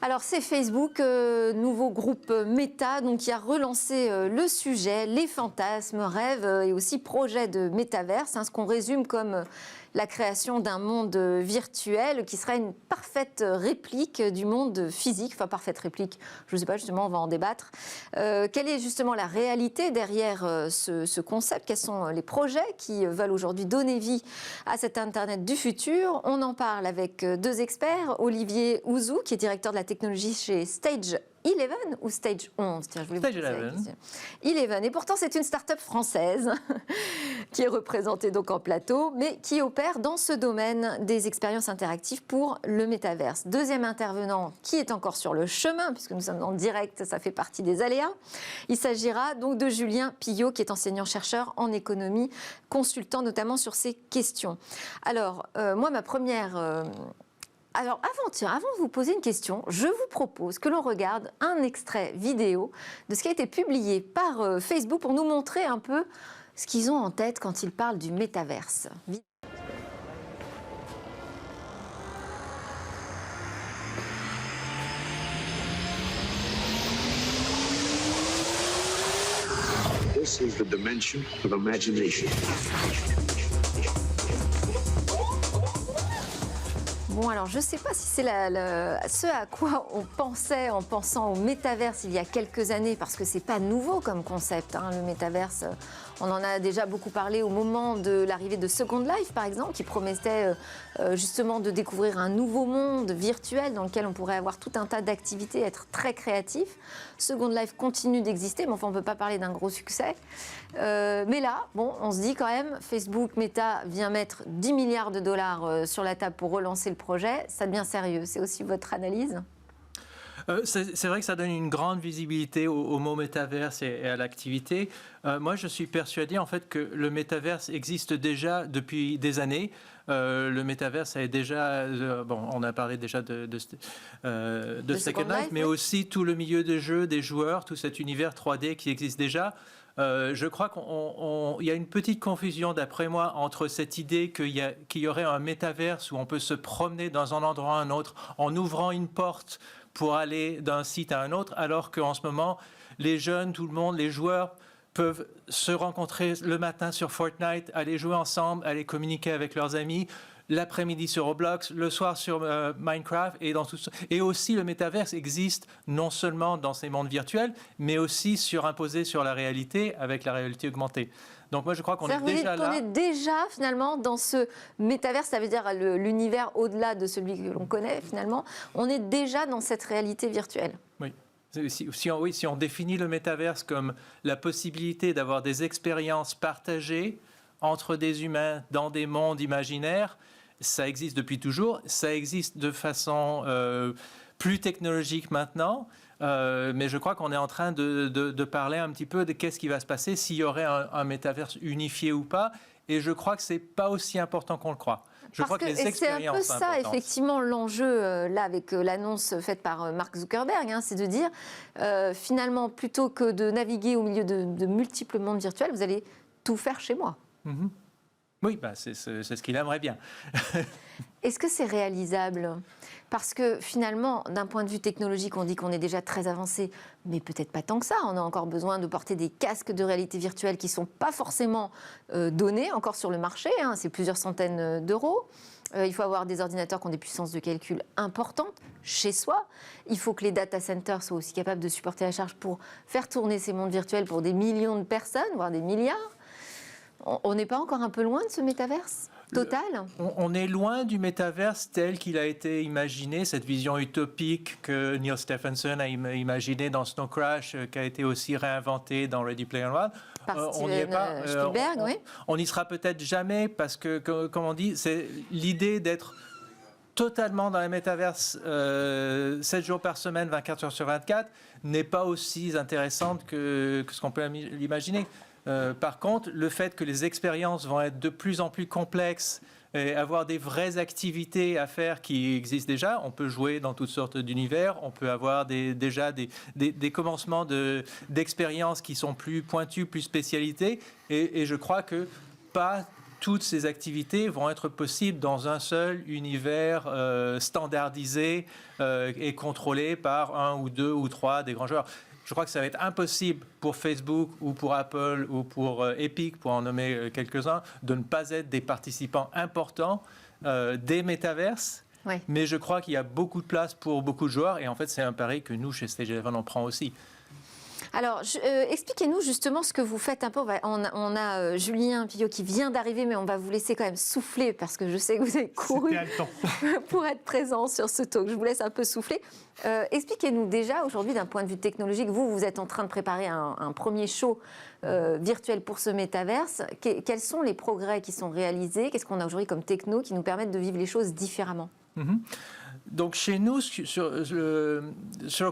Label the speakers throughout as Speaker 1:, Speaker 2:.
Speaker 1: Alors c'est Facebook, nouveau groupe Meta, donc qui a relancé le sujet, les fantasmes, rêves et aussi projets de métaverse, ce qu'on résume comme la création d'un monde virtuel qui serait une parfaite réplique du monde physique, enfin parfaite réplique, je ne sais pas, justement on va en débattre. Quelle est justement la réalité derrière ce concept? Quels sont les projets qui veulent aujourd'hui donner vie à cet Internet du futur? On en parle avec deux experts, Olivier Ouzou qui est directeur de la technologie chez Stage 11 ou Stage 11? Tiens, je voulais
Speaker 2: Stage
Speaker 1: vous poser la
Speaker 2: 11.
Speaker 1: question. 11. Et pourtant, c'est une start-up française qui est représentée donc en plateau, mais qui opère dans ce domaine des expériences interactives pour le métaverse. Deuxième intervenant qui est encore sur le chemin, puisque nous sommes en direct, ça fait partie des aléas. Il s'agira donc de Julien Pillot, qui est enseignant-chercheur en économie, consultant notamment sur ces questions. Alors, moi, ma première... Alors, avant de vous poser une question, je vous propose que l'on regarde un extrait vidéo de ce qui a été publié par Facebook pour nous montrer un peu ce qu'ils ont en tête quand ils parlent du métaverse.
Speaker 3: This is the dimension of imagination.
Speaker 1: Bon, alors je ne sais pas si c'est ce à quoi on pensait en pensant au métaverse il y a quelques années, parce que ce n'est pas nouveau comme concept, le métaverse. On en a déjà beaucoup parlé au moment de l'arrivée de Second Life, par exemple, qui promettait justement de découvrir un nouveau monde virtuel dans lequel on pourrait avoir tout un tas d'activités, être très créatif. Second Life continue d'exister, mais enfin, on ne peut pas parler d'un gros succès. Mais là, bon, on se dit quand même, Facebook, Meta vient mettre 10 milliards de dollars sur la table pour relancer le projet. Ça devient sérieux. C'est aussi votre analyse ?
Speaker 2: C'est vrai que ça donne une grande visibilité au mot métaverse et à l'activité. Moi, je suis persuadé en fait que le métaverse existe déjà depuis des années. Le métaverse est déjà, on a parlé déjà de Second Life, mais aussi tout le milieu de jeu, des joueurs, tout cet univers 3D qui existe déjà. Je crois qu'il y a une petite confusion, d'après moi, entre cette idée qu'il y aurait un métaverse où on peut se promener dans un endroit à un autre en ouvrant une porte pour aller d'un site à un autre, alors qu'en ce moment, les jeunes, tout le monde, les joueurs peuvent se rencontrer le matin sur Fortnite, aller jouer ensemble, aller communiquer avec leurs amis, l'après-midi sur Roblox, le soir sur Minecraft, et aussi le métaverse existe non seulement dans ces mondes virtuels, mais aussi imposé sur la réalité avec la réalité augmentée. Donc moi je crois qu'on est déjà là.
Speaker 1: On est déjà finalement dans ce métaverse, ça veut dire l'univers au-delà de celui que l'on connaît finalement. On est déjà dans cette réalité virtuelle.
Speaker 2: Oui. Si on définit le métaverse comme la possibilité d'avoir des expériences partagées entre des humains dans des mondes imaginaires, ça existe depuis toujours. Ça existe de façon plus technologique maintenant. Mais je crois qu'on est en train de parler un petit peu de qu'est-ce qui va se passer s'il y aurait un métaverse unifié ou pas. Et je crois que ce n'est pas aussi important qu'on le croit. Je crois que les expériences
Speaker 1: c'est un peu ça, effectivement, l'enjeu, là, avec l'annonce faite par Mark Zuckerberg, c'est de dire, finalement, plutôt que de naviguer au milieu de multiples mondes virtuels, vous allez tout faire chez moi.
Speaker 2: Mm-hmm. Oui, c'est ce qu'il aimerait bien.
Speaker 1: Est-ce que c'est réalisable ? Parce que finalement, d'un point de vue technologique, on dit qu'on est déjà très avancé, mais peut-être pas tant que ça. On a encore besoin de porter des casques de réalité virtuelle qui ne sont pas forcément donnés encore sur le marché. C'est plusieurs centaines d'euros. Il faut avoir des ordinateurs qui ont des puissances de calcul importantes chez soi. Il faut que les data centers soient aussi capables de supporter la charge pour faire tourner ces mondes virtuels pour des millions de personnes, voire des milliards. On n'est pas encore un peu loin de ce métaverse total ?
Speaker 2: On est loin du métaverse tel qu'il a été imaginé, cette vision utopique que Neil Stephenson a imaginé dans Snow Crash, qui a été aussi réinventé dans Ready Player One.
Speaker 1: Par Spielberg, oui.
Speaker 2: On n'y sera peut-être jamais parce que, comme on dit, c'est l'idée d'être totalement dans le métaverse 7 jours par semaine, 24 heures sur 24, n'est pas aussi intéressante que ce qu'on peut l'imaginer. Par contre, le fait que les expériences vont être de plus en plus complexes et avoir des vraies activités à faire qui existent déjà, on peut jouer dans toutes sortes d'univers, on peut avoir déjà des commencements d'expériences qui sont plus pointues, plus spécialités, et je crois que pas toutes ces activités vont être possibles dans un seul univers standardisé et contrôlé par un ou deux ou trois des grands joueurs. Je crois que ça va être impossible pour Facebook ou pour Apple ou pour Epic, pour en nommer quelques-uns, de ne pas être des participants importants des métaverses.
Speaker 1: Oui.
Speaker 2: Mais je crois qu'il y a beaucoup de place pour beaucoup de joueurs. Et en fait, c'est un pari que nous, chez Stage 11, on prend aussi.
Speaker 1: Alors, expliquez-nous justement ce que vous faites un peu. On a Julien Pillot qui vient d'arriver, mais on va vous laisser quand même souffler parce que je sais que vous avez couru pour être présent sur ce talk. Je vous laisse un peu souffler. Expliquez-nous déjà aujourd'hui d'un point de vue technologique, vous êtes en train de préparer un premier show virtuel pour ce métaverse. Quels sont les progrès qui sont réalisés? Qu'est-ce qu'on a aujourd'hui comme techno qui nous permettent de vivre les choses différemment?
Speaker 2: Donc chez nous, sur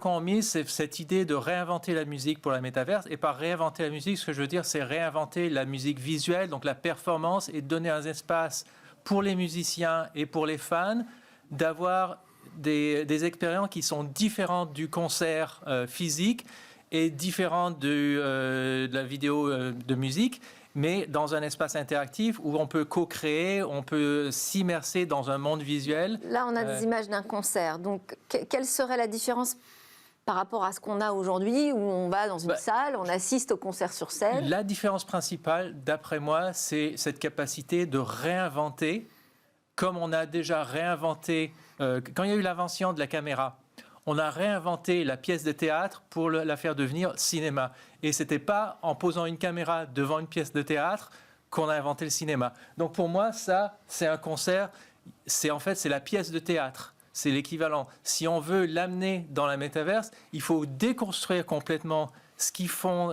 Speaker 2: quoi on mise, c'est cette idée de réinventer la musique pour la métaverse. Et par réinventer la musique, ce que je veux dire, c'est réinventer la musique visuelle, donc la performance, et donner un espace pour les musiciens et pour les fans d'avoir des expériences qui sont différentes du concert physique et différentes de la vidéo de musique, mais dans un espace interactif où on peut co-créer, on peut s'immerser dans un monde visuel.
Speaker 1: Là, on a des images d'un concert. Donc, quelle serait la différence par rapport à ce qu'on a aujourd'hui, où on va dans une salle, on assiste au concert sur scène?
Speaker 2: La différence principale, d'après moi, c'est cette capacité de réinventer, comme on a déjà réinventé, quand il y a eu l'invention de la caméra, on a réinventé la pièce de théâtre pour la faire devenir cinéma. Et ce n'était pas en posant une caméra devant une pièce de théâtre qu'on a inventé le cinéma. Donc pour moi, ça, c'est un concert, c'est la pièce de théâtre. C'est l'équivalent. Si on veut l'amener dans la métaverse, il faut déconstruire complètement ce qui sont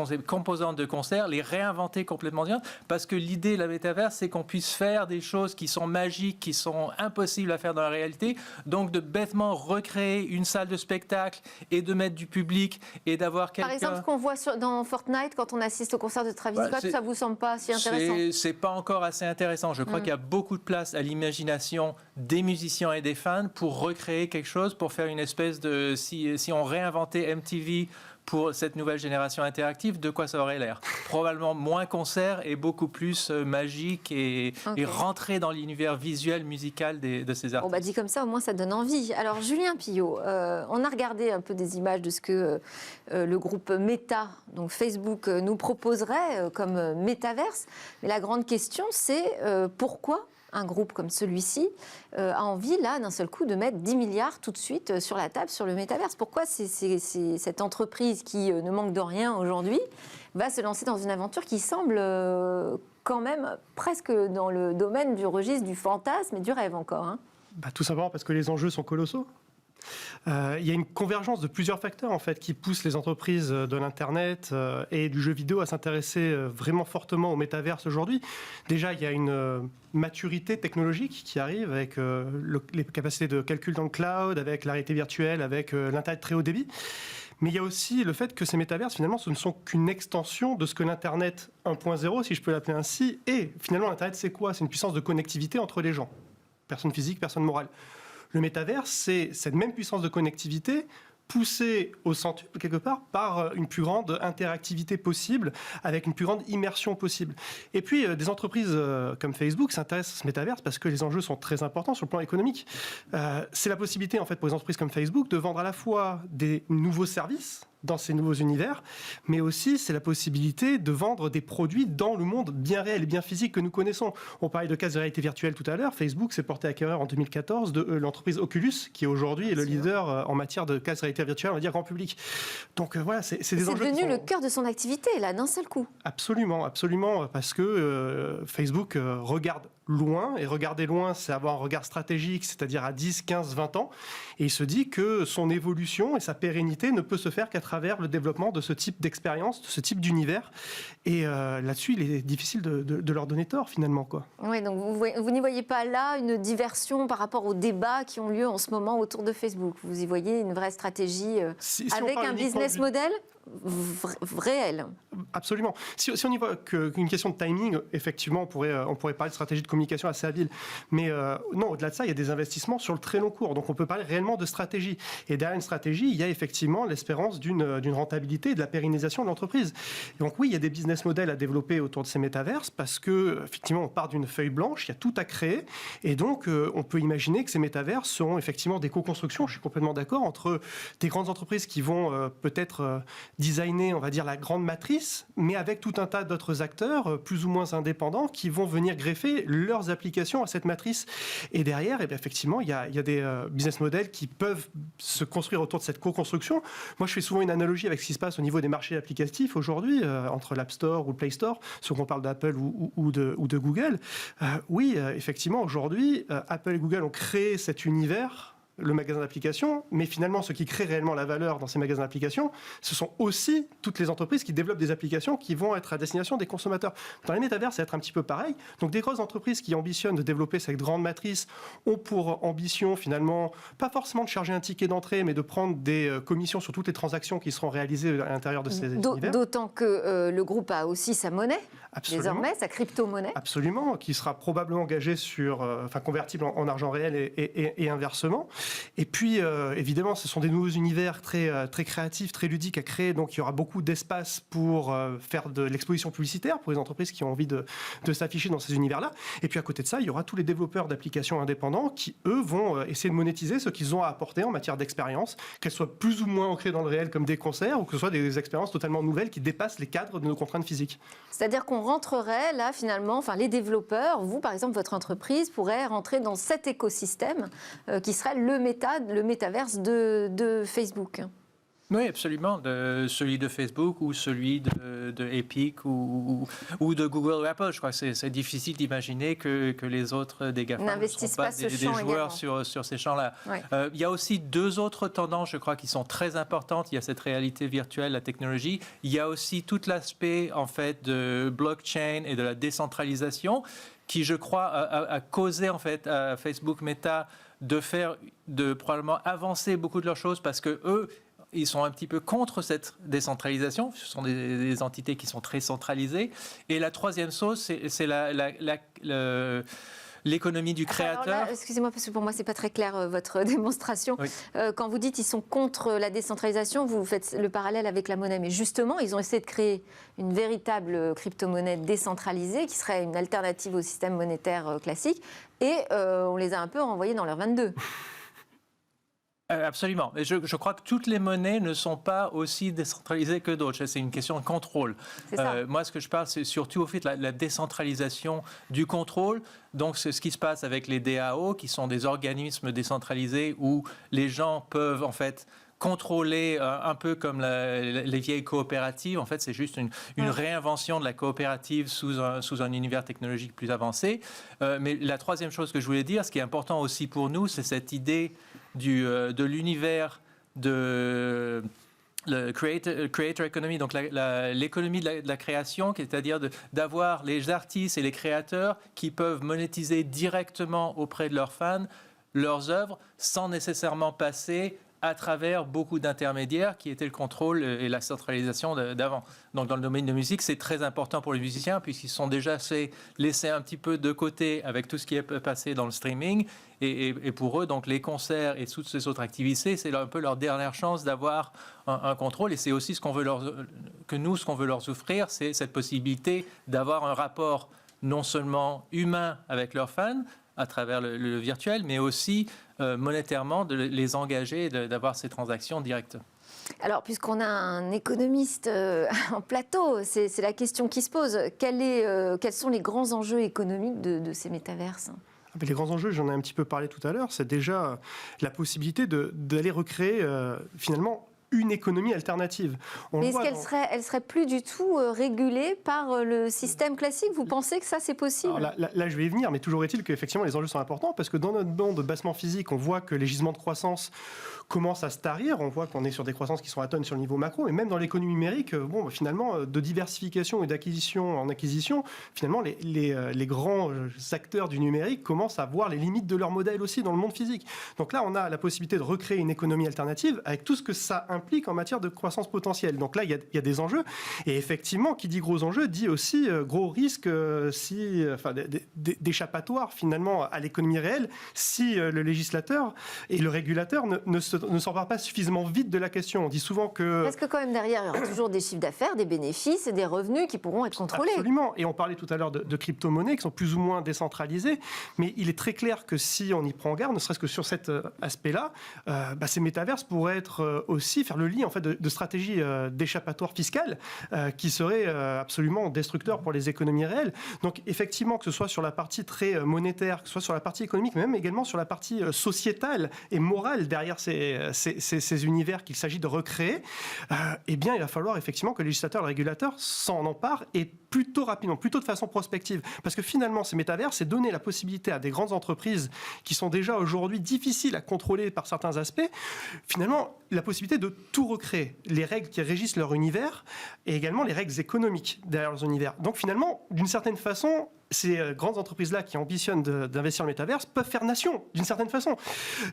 Speaker 2: ces composantes de concert, les réinventer complètement, parce que l'idée de la métaverse, c'est qu'on puisse faire des choses qui sont magiques, qui sont impossibles à faire dans la réalité, donc de bêtement recréer une salle de spectacle et de mettre du public et d'avoir quelqu'un...
Speaker 1: Par exemple, ce qu'on voit dans Fortnite quand on assiste au concert de Travis Scott, ça vous semble pas si intéressant?
Speaker 2: C'est pas encore assez intéressant. Je crois qu'il y a beaucoup de place à l'imagination des musiciens et des fans pour recréer quelque chose, pour faire une espèce de... Si on réinventait MTV pour cette nouvelle génération interactive, de quoi ça aurait l'air? Probablement moins concert et beaucoup plus magique et rentrer dans l'univers visuel, musical de ces artistes.
Speaker 1: Bon, dit comme ça, au moins ça donne envie. Alors Julien Pillot, on a regardé un peu des images de ce que le groupe Meta, donc Facebook, nous proposerait comme métaverse. Mais la grande question, c'est pourquoi un groupe comme celui-ci a envie, là, d'un seul coup, de mettre 10 milliards tout de suite sur la table, sur le métaverse. Pourquoi cette entreprise qui ne manque de rien aujourd'hui va se lancer dans une aventure qui semble quand même presque dans le domaine du registre du fantasme et du rêve encore,
Speaker 4: Tout simplement parce que les enjeux sont colossaux. Il y a une convergence de plusieurs facteurs en fait, qui poussent les entreprises de l'Internet et du jeu vidéo à s'intéresser vraiment fortement au métaverse aujourd'hui. Déjà, il y a une maturité technologique qui arrive avec les capacités de calcul dans le cloud, avec la réalité virtuelle, avec l'Internet très haut débit. Mais il y a aussi le fait que ces métaverses, finalement, ce ne sont qu'une extension de ce que l'Internet 1.0, si je peux l'appeler ainsi, est. Finalement, l'Internet, c'est quoi? C'est une puissance de connectivité entre les gens. Personne physique, personne morale. Le métaverse, c'est cette même puissance de connectivité poussée au centuple, quelque part, par une plus grande interactivité possible, avec une plus grande immersion possible. Et puis, des entreprises comme Facebook s'intéressent à ce métaverse parce que les enjeux sont très importants sur le plan économique. C'est la possibilité, en fait, pour les entreprises comme Facebook de vendre à la fois des nouveaux services dans ces nouveaux univers, mais aussi c'est la possibilité de vendre des produits dans le monde bien réel et bien physique que nous connaissons. On parlait de casques de réalité virtuelle tout à l'heure. Facebook s'est porté acquéreur en 2014 de l'entreprise Oculus, qui aujourd'hui est le leader en matière de casques de réalité virtuelle, on va dire grand public. Donc voilà, c'est des enjeux. C'est
Speaker 1: devenu le cœur de son activité, là, d'un seul coup.
Speaker 4: Absolument, absolument, parce que Facebook regarde loin, et regarder loin, c'est avoir un regard stratégique, c'est-à-dire à 10, 15, 20 ans, et il se dit que son évolution et sa pérennité ne peut se faire qu'à travers le développement de ce type d'expérience, de ce type d'univers, et là-dessus, il est difficile de leur donner tort, finalement, quoi.
Speaker 1: Oui, donc vous n'y voyez pas là une diversion par rapport aux débats qui ont lieu en ce moment autour de Facebook. Vous y voyez une vraie stratégie avec un business model réel.
Speaker 4: Absolument. Si on y voit qu'une question de timing, effectivement, on pourrait parler de stratégie de communication assez habile. Mais non, au-delà de ça, il y a des investissements sur le très long cours. Donc on peut parler réellement de stratégie. Et derrière une stratégie, il y a effectivement l'espérance d'une rentabilité et de la pérennisation de l'entreprise. Et donc oui, il y a des business models à développer autour de ces métaverses parce que effectivement, on part d'une feuille blanche, il y a tout à créer. Et donc, on peut imaginer que ces métaverses seront effectivement des co-constructions, je suis complètement d'accord, entre des grandes entreprises qui vont peut-être designer, on va dire, la grande matrice, mais avec tout un tas d'autres acteurs, plus ou moins indépendants, qui vont venir greffer leurs applications à cette matrice. Et derrière, effectivement, il y a des business models qui peuvent se construire autour de cette co-construction. Moi, je fais souvent une analogie avec ce qui se passe au niveau des marchés applicatifs aujourd'hui, entre l'App Store ou le Play Store, si on parle d'Apple ou de Google. Oui, effectivement, aujourd'hui, Apple et Google ont créé cet univers, le magasin d'applications, mais finalement, ce qui crée réellement la valeur dans ces magasins d'applications, ce sont aussi toutes les entreprises qui développent des applications qui vont être à destination des consommateurs. Dans les métavers, ça va être un petit peu pareil. Donc, des grosses entreprises qui ambitionnent de développer cette grande matrice ont pour ambition, finalement, pas forcément de charger un ticket d'entrée, mais de prendre des commissions sur toutes les transactions qui seront réalisées à l'intérieur de ces univers.
Speaker 1: D'autant que le groupe a aussi sa monnaie,
Speaker 4: Absolument.
Speaker 1: Désormais, sa crypto-monnaie.
Speaker 4: Absolument, qui sera probablement engagée convertible en argent réel et inversement. Et puis, évidemment, ce sont des nouveaux univers très créatifs, très ludiques à créer. Donc, il y aura beaucoup d'espace pour faire de l'exposition publicitaire pour les entreprises qui ont envie de s'afficher dans ces univers-là. Et puis, à côté de ça, il y aura tous les développeurs d'applications indépendants qui, eux, vont essayer de monétiser ce qu'ils ont à apporter en matière d'expérience, qu'elles soient plus ou moins ancrées dans le réel comme des concerts, ou que ce soit des expériences totalement nouvelles qui dépassent les cadres de nos contraintes physiques.
Speaker 1: C'est-à-dire qu'on rentrerait là, finalement, les développeurs, vous, par exemple, votre entreprise, pourrait rentrer dans cet écosystème qui serait le métaverse de Facebook.
Speaker 2: Oui, absolument. Celui de Facebook ou celui de Epic ou de Google ou Apple. Je crois que c'est difficile d'imaginer que les autres des GAFA ne seront pas des joueurs sur ces champs-là.
Speaker 1: Ouais.
Speaker 2: Il y a aussi deux autres tendances, je crois, qui sont très importantes. Il y a cette réalité virtuelle, la technologie. Il y a aussi tout l'aspect, en fait, de blockchain et de la décentralisation qui, je crois, a causé, en fait, à Facebook Meta de probablement avancer beaucoup de leurs choses parce que eux, ils sont un petit peu contre cette décentralisation. Ce sont des entités qui sont très centralisées. Et la troisième chose, c'est l'économie du créateur.
Speaker 1: Excusez-moi, parce que pour moi, c'est pas très clair votre démonstration.
Speaker 2: Oui.
Speaker 1: Quand vous dites qu'ils sont contre la décentralisation, vous faites le parallèle avec la monnaie. Mais justement, ils ont essayé de créer une véritable crypto-monnaie décentralisée qui serait une alternative au système monétaire classique. Et on les a un peu renvoyés dans leur 22.
Speaker 2: Absolument. Et je crois que toutes les monnaies ne sont pas aussi décentralisées que d'autres. C'est une question de contrôle. Moi, ce que je parle, c'est surtout au fait de la décentralisation du contrôle. Donc, c'est ce qui se passe avec les DAO, qui sont des organismes décentralisés où les gens peuvent, en fait, contrôler un peu comme les vieilles coopératives. En fait, c'est juste une réinvention de la coopérative sous un univers technologique plus avancé. Mais la troisième chose que je voulais dire, ce qui est important aussi pour nous, c'est cette idée de l'univers de le creator economy, donc l'économie de la création, c'est-à-dire d'avoir les artistes et les créateurs qui peuvent monétiser directement auprès de leurs fans leurs œuvres sans nécessairement passer à travers beaucoup d'intermédiaires qui étaient le contrôle et la centralisation d'avant. Donc dans le domaine de la musique, c'est très important pour les musiciens puisqu'ils sont déjà laissés un petit peu de côté avec tout ce qui est passé dans le streaming. Et pour eux, donc les concerts et toutes ces autres activités, c'est un peu leur dernière chance d'avoir un contrôle. Et c'est aussi ce qu'on veut leur offrir, c'est cette possibilité d'avoir un rapport non seulement humain avec leurs fans, à travers le virtuel, mais aussi monétairement de les engager et d'avoir ces transactions directes.
Speaker 1: Alors, puisqu'on a un économiste en plateau, c'est la question qui se pose. Quels sont les grands enjeux économiques de ces métaverses ?
Speaker 4: Les grands enjeux, j'en ai un petit peu parlé tout à l'heure, c'est déjà la possibilité d'aller recréer finalement une économie alternative.
Speaker 1: Mais est-ce qu'elle serait plus du tout régulée par le système classique ? Vous pensez que ça, c'est possible ?
Speaker 4: Alors là, je vais y venir, mais toujours est-il qu'effectivement, les enjeux sont importants parce que dans notre monde bassement physique, on voit que les gisements de croissance commencent à se tarir. On voit qu'on est sur des croissances qui sont atones sur le niveau macro. Et même dans l'économie numérique, finalement, de diversification et d'acquisition en acquisition, finalement, les grands acteurs du numérique commencent à voir les limites de leur modèle aussi dans le monde physique. Donc là, on a la possibilité de recréer une économie alternative avec tout ce que ça implique implique en matière de croissance potentielle. Donc là, il y a des enjeux. Et effectivement, qui dit gros enjeux dit aussi gros risques d'échappatoire finalement à l'économie réelle si le législateur et le régulateur ne s'emparent pas suffisamment vite de la question. On dit souvent que...
Speaker 1: Parce que quand même derrière, il y aura toujours des chiffres d'affaires, des bénéfices et des revenus qui pourront être contrôlés.
Speaker 4: Absolument. Et on parlait tout à l'heure de crypto-monnaies qui sont plus ou moins décentralisées. Mais il est très clair que si on y prend garde, ne serait-ce que sur cet aspect-là, ces métaverses pourraient être aussi faire le lien en fait, de stratégies d'échappatoire fiscale qui seraient absolument destructeurs pour les économies réelles. Donc effectivement, que ce soit sur la partie très monétaire, que ce soit sur la partie économique, mais même également sur la partie sociétale et morale derrière ces univers qu'il s'agit de recréer, eh bien, il va falloir effectivement que le législateur et le régulateur s'en emparent et plutôt rapidement, plutôt de façon prospective. Parce que finalement, ces métavers, c'est donner la possibilité à des grandes entreprises qui sont déjà aujourd'hui difficiles à contrôler par certains aspects, finalement, la possibilité de tout recréer. Les règles qui régissent leur univers et également les règles économiques derrière leurs univers. Donc finalement, d'une certaine façon, ces grandes entreprises-là qui ambitionnent d'investir dans le métaverse peuvent faire nation, d'une certaine façon.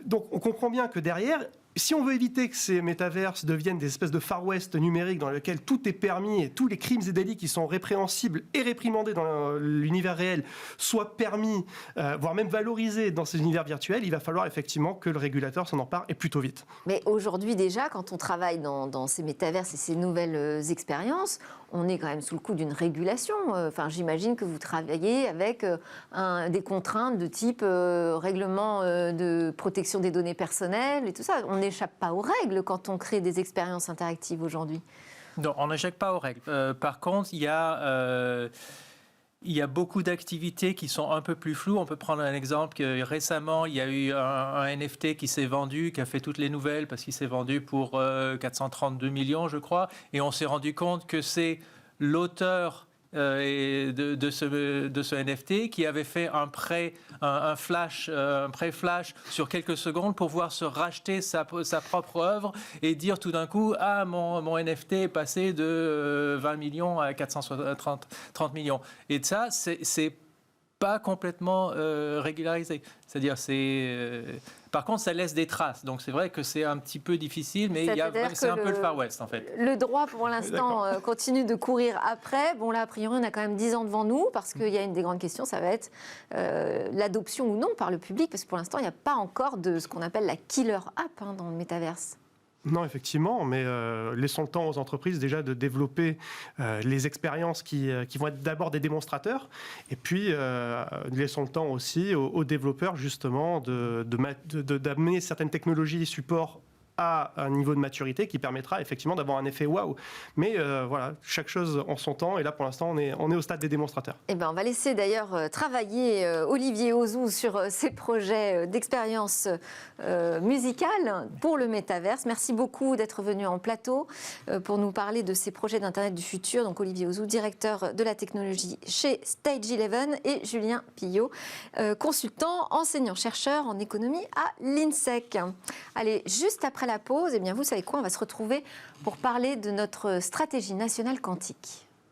Speaker 4: Donc on comprend bien que derrière, si on veut éviter que ces métaverses deviennent des espèces de Far West numériques dans lesquels tout est permis et tous les crimes et délits qui sont répréhensibles et réprimandés dans l'univers réel soient permis, voire même valorisés dans ces univers virtuels, il va falloir effectivement que le régulateur s'en empare et plutôt vite.
Speaker 1: Mais aujourd'hui déjà, quand on travaille dans ces métaverses et ces nouvelles expériences, on est quand même sous le coup d'une régulation. Enfin, j'imagine que vous travaillez avec des contraintes de type règlement de protection des données personnelles et tout ça. On n'échappe pas aux règles quand on crée des expériences interactives aujourd'hui.
Speaker 2: Non, on n'échappe pas aux règles. Par contre, il y a beaucoup d'activités qui sont un peu plus floues. On peut prendre un exemple que récemment, il y a eu un NFT qui s'est vendu, qui a fait toutes les nouvelles parce qu'il s'est vendu pour 432 millions, je crois. Et on s'est rendu compte que c'est l'auteur de ce NFT qui avait fait un prêt flash sur quelques secondes pour pouvoir se racheter sa propre œuvre et dire tout d'un coup mon NFT est passé de 20 millions à 430 millions. Et ça, c'est pas complètement régularisé. C'est-à-dire, par contre, ça laisse des traces. Donc, c'est vrai que c'est un petit peu difficile, mais c'est un peu le Far West, en fait.
Speaker 1: Le droit, pour l'instant, continue de courir après. Bon, là, a priori, on a quand même 10 ans devant nous, parce qu'il y a une des grandes questions, ça va être l'adoption ou non par le public, parce que pour l'instant, il n'y a pas encore de ce qu'on appelle la killer app dans le métaverse.
Speaker 4: Non, effectivement, mais laissons le temps aux entreprises déjà de développer les expériences qui vont être d'abord des démonstrateurs, et puis laissons le temps aussi aux développeurs justement d'amener certaines technologies support à un niveau de maturité qui permettra effectivement d'avoir un effet waouh. Mais voilà, chaque chose en son temps, et là pour l'instant on est au stade des démonstrateurs.
Speaker 1: Eh ben, on va laisser d'ailleurs travailler Olivier Ozou sur ses projets d'expérience musicale pour le métaverse. Merci beaucoup d'être venu en plateau pour nous parler de ces projets d'Internet du futur. Donc Olivier Ozou, directeur de la technologie chez Stage 11, et Julien Pillot, consultant, enseignant-chercheur en économie à l'INSEC. Allez, juste après la pause, eh bien vous savez quoi, on va se retrouver pour parler de notre stratégie nationale quantique.